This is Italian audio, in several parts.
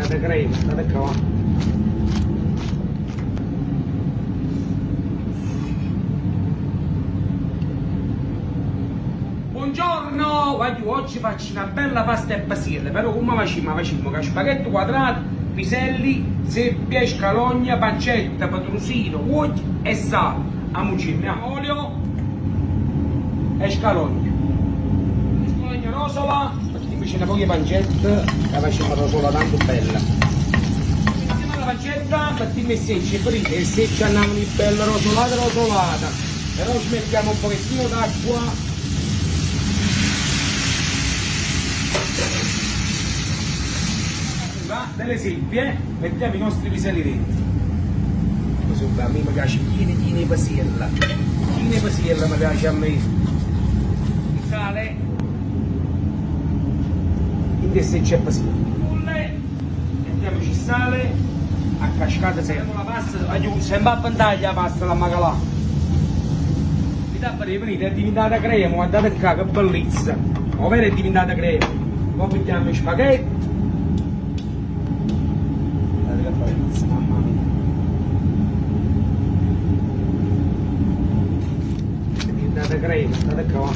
Date crema, date qua. Buongiorno, guardi, oggi faccio una bella pasta e basile, però come facciamo? Facciamo con spaghetti quadrati, piselli, seppia, scalogna, pancetta, petrusino, uogli e sale. Amucine, olio e scalogna. Scalogna rosola, invece una poche pancette, la facciamo rosola tanto bella. Mettiamo la pancetta, mettiamo il secce, prima il secce andiamo di bella rosolata, però ci mettiamo un pochettino d'acqua. Delle seppie, mettiamo i nostri piselli dentro. Così a me mi piace pieni di pasilla. Pieni pasilla mi piace a me. Il sale. In se c'è pasilla. Mettiamoci il sale. A cascata sempre. La pasta, sempre a vantaglia la pasta la macalà. Mi dà per venire, è diventata crema, guardate qua che bellezza. Ovvero è diventata crema. Poi mettiamo i spaghetti. Mamma mia, date crema, date qua.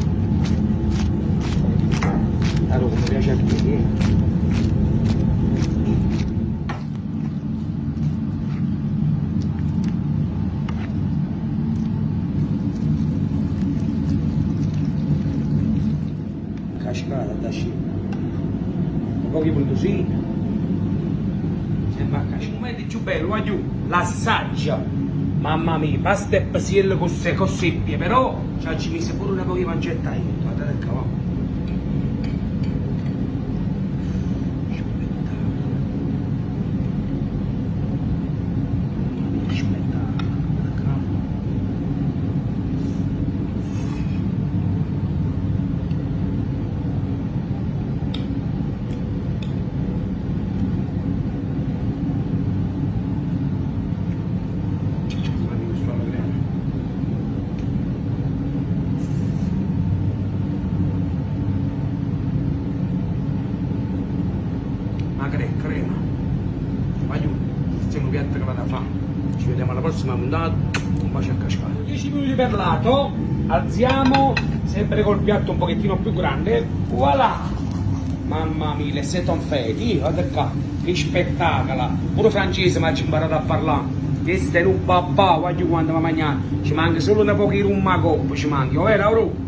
Allora come piace a me. Cascata da scena. Pochi produsini. Il momento più bello, guarda, l'assaggia. Mamma mia, pasta e basile con seppie, però ci mise pure una poca pancetta io. Guardate qua. Crema. Vai giù, siamo piatti che vado a fare. Ci vediamo alla prossima puntata. Un bacio a cascata. 10 minuti per lato, alziamo, sempre col piatto un pochettino più grande. Voilà! Mamma mia, le setonfetti, guarda qua, che spettacolo! Pure francese mi ha imparato a parlare. Questo è un babà, guarda quando mi mangiare. Ci manca solo una poca rumma coppa, ci manca, ovvero?